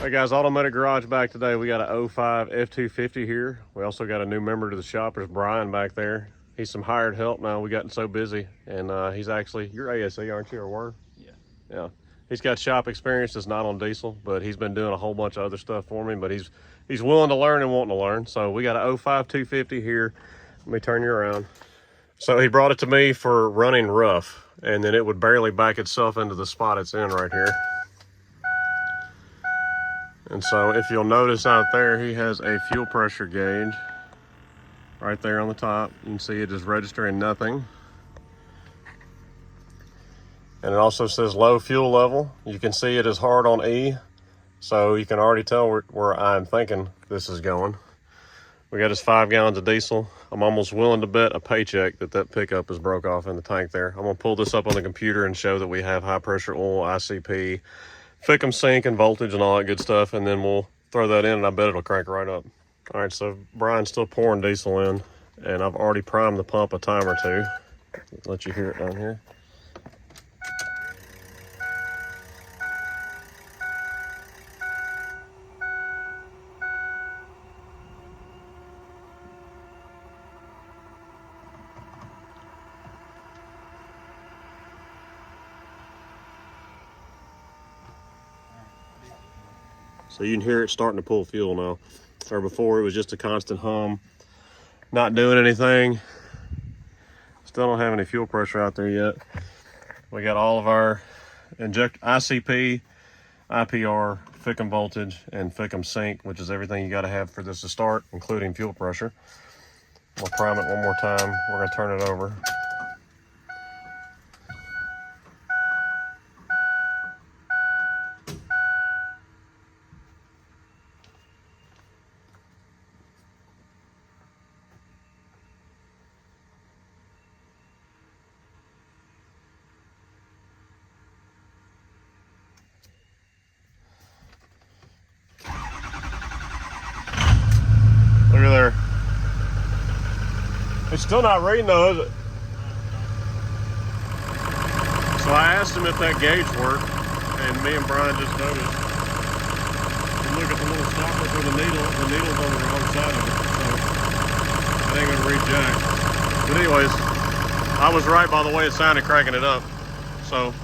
Hey guys, Automatic Garage back today. We got a 05 F250 here. We also got a new member to the shop. There's Brian back there. He's some hired help now. We gotten so busy, and he's actually, you're ASE, aren't you, or were? Yeah. Yeah. He's got shop experience. It's not on diesel, but he's been doing a whole bunch of other stuff for me. But he's willing to learn and wanting to learn. So we got a 05 250 here. Let me turn you around. So he brought it to me for running rough, and then it would barely back itself into the spot it's in right here. And so if you'll notice out there, he has a fuel pressure gauge right there on the top. You can see it is registering nothing. And it also says low fuel level. You can see it is hard on E, so you can already tell where I'm thinking this is going. We got his 5 gallons of diesel. I'm almost willing to bet a paycheck that pickup is broke off in the tank there. I'm gonna pull this up on the computer and show that we have high pressure oil, ICP, Fickum sync and voltage and all that good stuff, and then we'll throw that in and I bet it'll crank right up. All right, so Brian's still pouring diesel in, and I've already primed the pump a time or two. Let you hear it down here. So you can hear it starting to pull fuel now. Or before it was just a constant hum, not doing anything. Still don't have any fuel pressure out there yet. We got all of our ICP, IPR, Fickum voltage, and Fickum sync, which is everything you gotta have for this to start, including fuel pressure. We'll prime it one more time. We're gonna turn it over. Look at there. It's still not reading though, is it? So I asked him if that gauge worked, and me and Brian just noticed. And look at the little stopper for the needle's on the wrong side of it, so it ain't gonna read jack. But anyways, I was right by the way it sounded cranking it up. So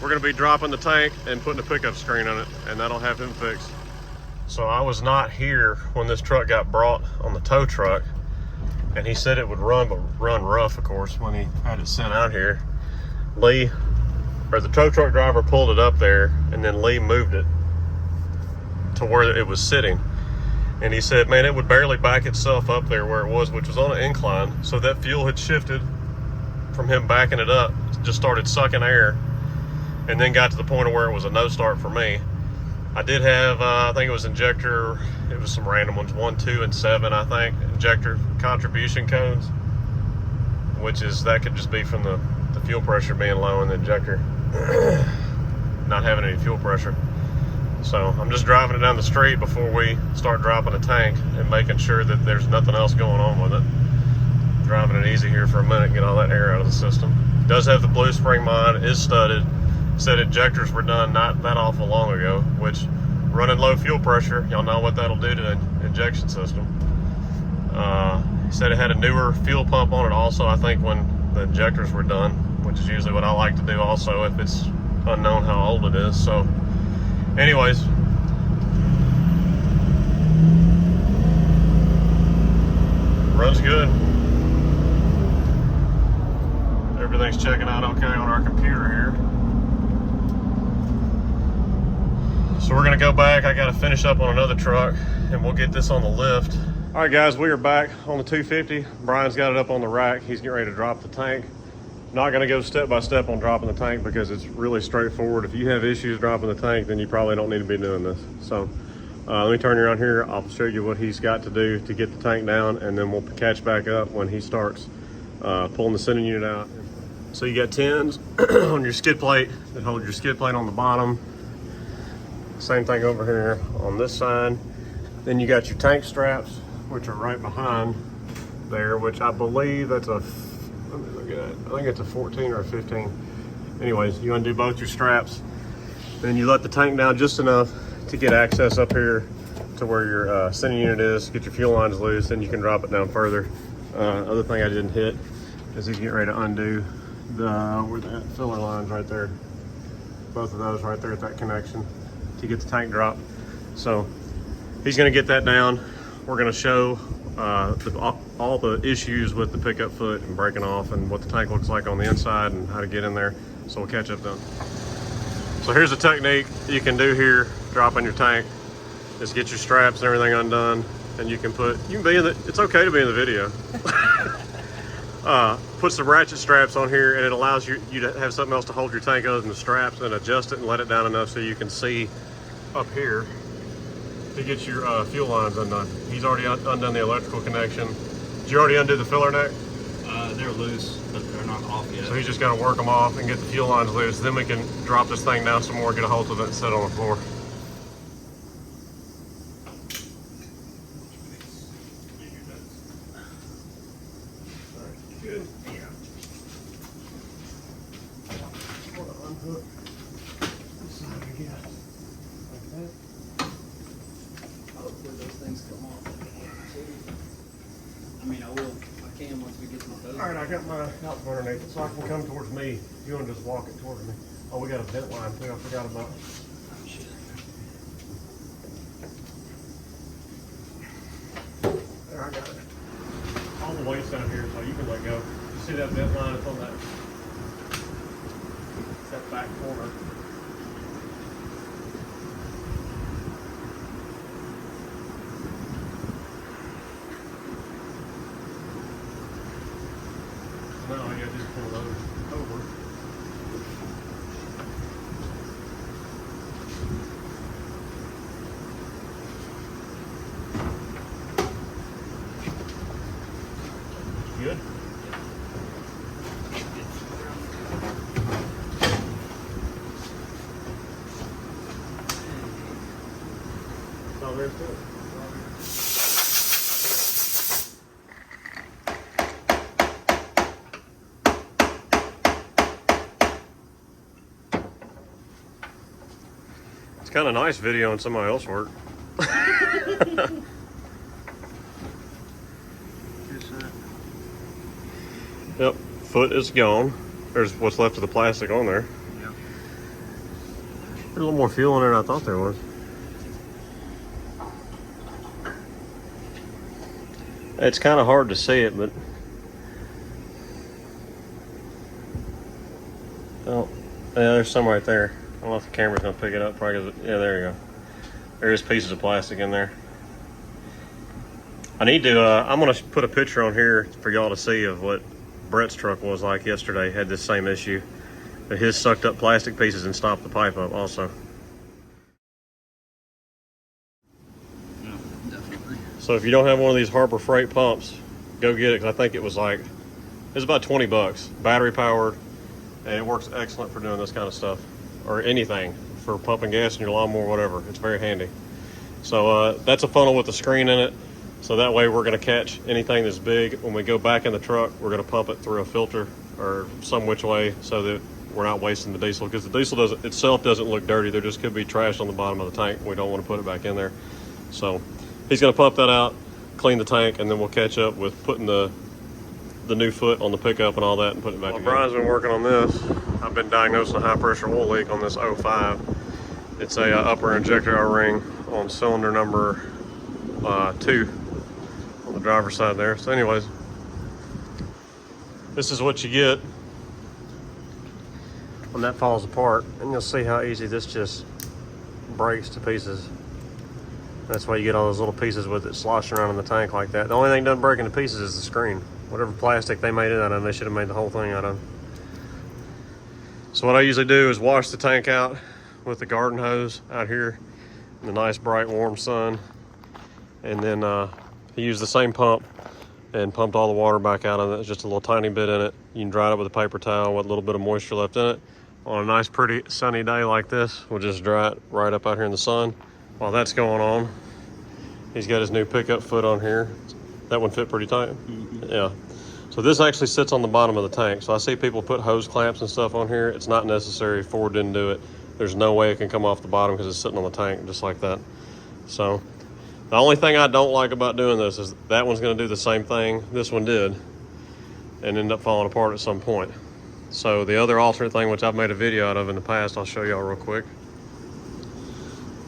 we're gonna be dropping the tank and putting a pickup screen on it, and that'll have him fixed. So I was not here when this truck got brought on the tow truck, and he said it would run, but run rough, of course, when he had it sent out here. The tow truck driver pulled it up there, and then Lee moved it to where it was sitting. And he said, man, it would barely back itself up there where it was, which was on an incline. So that fuel had shifted from him backing it up, just started sucking air, and then got to the point of where it was a no start for me. I did have, I think it was injector, it was some random ones, 1, 2, and 7, I think, injector contribution codes, which is, that could just be from the fuel pressure being low in the injector, not having any fuel pressure. So I'm just driving it down the street before we start dropping the tank and making sure that there's nothing else going on with it. Driving it easy here for a minute, get all that air out of the system. It does have the blue spring mod, is studded. Said injectors were done not that awful long ago, which running low fuel pressure, y'all know what that'll do to the injection system. He said it had a newer fuel pump on it also, I think, when the injectors were done, which is usually what I like to do also if it's unknown how old it is. So anyways, runs good. Everything's checking out okay on our computer here. So we're gonna go back. I gotta finish up on another truck and we'll get this on the lift. All right guys, we are back on the 250. Brian's got it up on the rack. He's getting ready to drop the tank. Not gonna go step by step on dropping the tank because it's really straightforward. If you have issues dropping the tank, then you probably don't need to be doing this. So let me turn you around here. I'll show you what he's got to do to get the tank down, and then we'll catch back up when he starts pulling the sending unit out. So you got 10s on your skid plate that hold your skid plate on the bottom. Same thing over here on this side. Then you got your tank straps, which are right behind there, which I believe that's a, let me look at it. I think it's a 14 or a 15. Anyways, you undo both your straps. Then you let the tank down just enough to get access up here to where your sending unit is, get your fuel lines loose, then you can drop it down further. Other thing I didn't hit is he's getting ready to undo where that filler line's right there. Both of those right there at that connection to get the tank drop. So he's gonna get that down. We're gonna show all the issues with the pickup foot and breaking off and what the tank looks like on the inside and how to get in there. So we'll catch up then. So here's the technique you can do here, dropping your tank. Just get your straps and everything undone, and you can be in the, it's okay to be in the video. Put some ratchet straps on here, and it allows you to have something else to hold your tank other than the straps, and adjust it and let it down enough so you can see up here to get your fuel lines undone. He's already undone the electrical connection. Did you already undo the filler neck? They're loose, but they're not off yet. So he's just got to work them off and get the fuel lines loose. Then we can drop this thing down some more, get a hold of it, and set it on the floor. Good. Yeah. Unhook this side again. Like that. Hopefully those things come off. I mean, I will. I can once we get to the boat. All right, I got my out from underneath it, so I can come towards me. If you want to just walk it towards me. Oh, we got a vent line too. I forgot about. Oh, shit. There, I got it. All the weight's down here, so you can let go. You see that vent line? It's on that back corner. No, I gotta just pull those over. Good. Oh, there's good. It's kind of nice videoing somebody else work. Yep, foot is gone. There's what's left of the plastic on there. Yep. There's a little more fuel in there than I thought there was. It's kind of hard to see it, but oh, yeah, there's some right there. I don't know if the camera's gonna pick it up. Probably, yeah, there you go. There is pieces of plastic in there. I need to. I'm gonna put a picture on here for y'all to see of what Brett's truck was like yesterday. Had this same issue, but his sucked up plastic pieces and stopped the pipe up also. Yeah, definitely. So if you don't have one of these Harbor Freight pumps, go get it. Cause I think it was about 20 bucks, battery powered, and it works excellent for doing this kind of stuff or anything for pumping gas in your lawnmower, whatever. It's very handy. So that's a funnel with a screen in it. So that way we're going to catch anything that's big. When we go back in the truck, we're going to pump it through a filter or some which way so that we're not wasting the diesel, because the diesel itself doesn't look dirty. There just could be trash on the bottom of the tank. We don't want to put it back in there. So he's going to pump that out, clean the tank, and then we'll catch up with putting the new foot on the pickup and all that and putting it back together. Brian's been working on this. I've been diagnosing a high pressure oil leak on this 05. It's a upper injector O-ring on cylinder number 2 on the driver's side there. So anyways, this is what you get when that falls apart, and you'll see how easy this just breaks to pieces. That's why you get all those little pieces with it sloshing around in the tank like that. The only thing that doesn't break into pieces is the screen. Whatever plastic they made it out of, they should have made the whole thing out of. So what I usually do is wash the tank out with the garden hose out here in the nice bright warm sun, and then he used the same pump and pumped all the water back out of it. It's just a little tiny bit in it. You can dry it up with a paper towel with a little bit of moisture left in it. On a nice pretty sunny day like this, we'll just dry it right up out here in the sun. While that's going on, he's got his new pickup foot on here. That one fit pretty tight. Mm-hmm. Yeah. So this actually sits on the bottom of the tank. So I see people put hose clamps and stuff on here. It's not necessary. Ford didn't do it. there's no way it can come off the bottom because it's sitting on the tank just like that. So the only thing I don't like about doing this is that one's going to do the same thing this one did and end up falling apart at some point. So the other alternate thing, which I've made a video out of in the past, I'll show y'all real quick,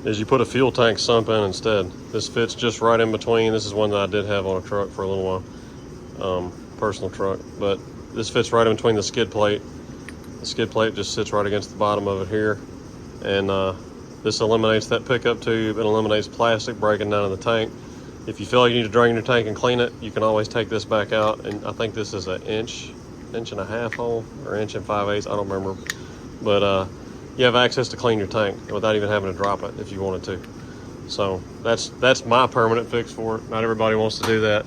is you put a fuel tank sump in instead. This fits just right in between. This is one that I did have on a truck for a little while, personal truck, but this fits right in between the skid plate. The skid plate just sits right against the bottom of it here, and this eliminates that pickup tube. It eliminates plastic breaking down in the tank. If you feel like you need to drain your tank and clean it, you can always take this back out, and I think this is an inch and a half hole, or inch and 5/8, I don't remember, but you have access to clean your tank without even having to drop it if you wanted to. So that's my permanent fix for it. Not everybody wants to do that,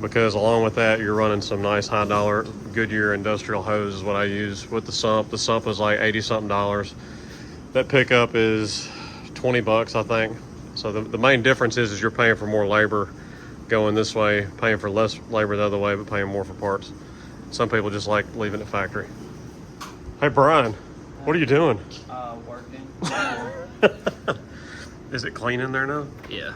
because along with that, you're running some nice high dollar Goodyear industrial hose is what I use with the sump. The sump is like $80 something. That pickup is 20 bucks, I think. So the main difference is you're paying for more labor going this way, paying for less labor the other way, but paying more for parts. Some people just like leaving it factory. Hey Brian, what are you doing? Working. Is it clean in there now? Yeah.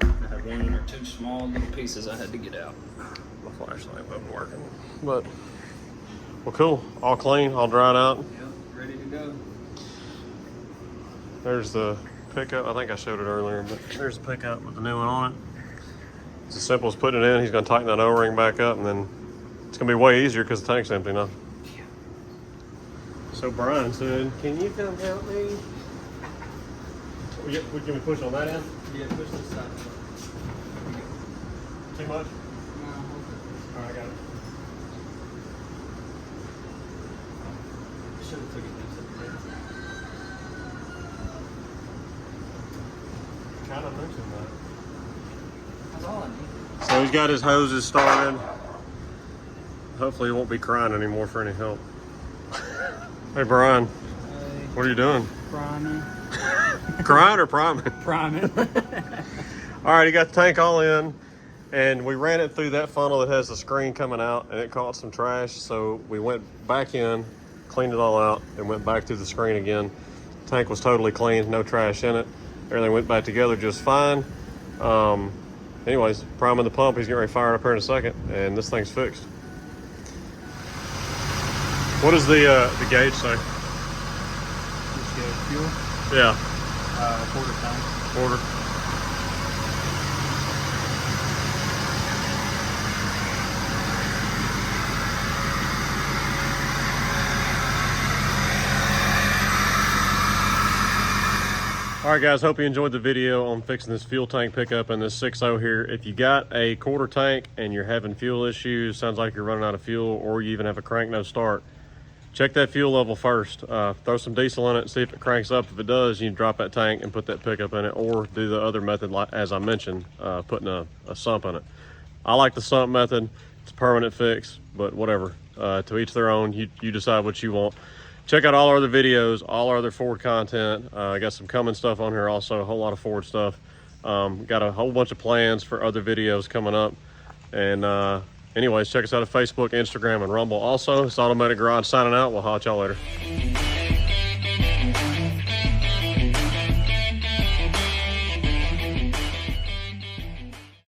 I had one or two small little pieces I had to get out. My flashlight wasn't working. But, well cool, all clean, all dried out. Yep, ready to go. There's the pickup. I think I showed it earlier, but there's the pickup with the new one on it. It's as simple as putting it in. He's going to tighten that O-ring back up, and then it's going to be way easier because the tank's empty now. Yeah. So Brian said, can you come help me? Can we push on that end? Yeah, push this side. Too much? No, All right, I got it. should have took it this. Kind of mentioned that. That's all I need. So he's got his hoses started. Hopefully he won't be crying anymore for any help. Hey Brian, what are you doing? Priming. Crying or priming? Priming. All right, he got the tank all in, and we ran it through that funnel that has the screen coming out, and it caught some trash. So we went back in, cleaned it all out, and went back through the screen again. Tank was totally clean, no trash in it. Everything went back together just fine. Anyways, priming the pump. He's getting ready to fire it up here in a second, and this thing's fixed. What does the gauge say? Just get fuel. Yeah, Quarter tank. quarter. All right guys, hope you enjoyed the video on fixing this fuel tank pickup and this 6.0 here. If you got a quarter tank and you're having fuel issues, sounds like you're running out of fuel, or you even have a crank no start, check that fuel level first. Throw some diesel in it, see if it cranks up. If it does, you drop that tank and put that pickup in it, or do the other method as I mentioned, putting a sump in it. I like the sump method. It's a permanent fix, but whatever. To each their own. You decide what you want. Check out all our other videos, all our other Ford content. I got some Cummins stuff on here also, a whole lot of Ford stuff. Got a whole bunch of plans for other videos coming up. And anyways, check us out on Facebook, Instagram, and Rumble. Also, it's Automatic Garage signing out. We'll holler at y'all later.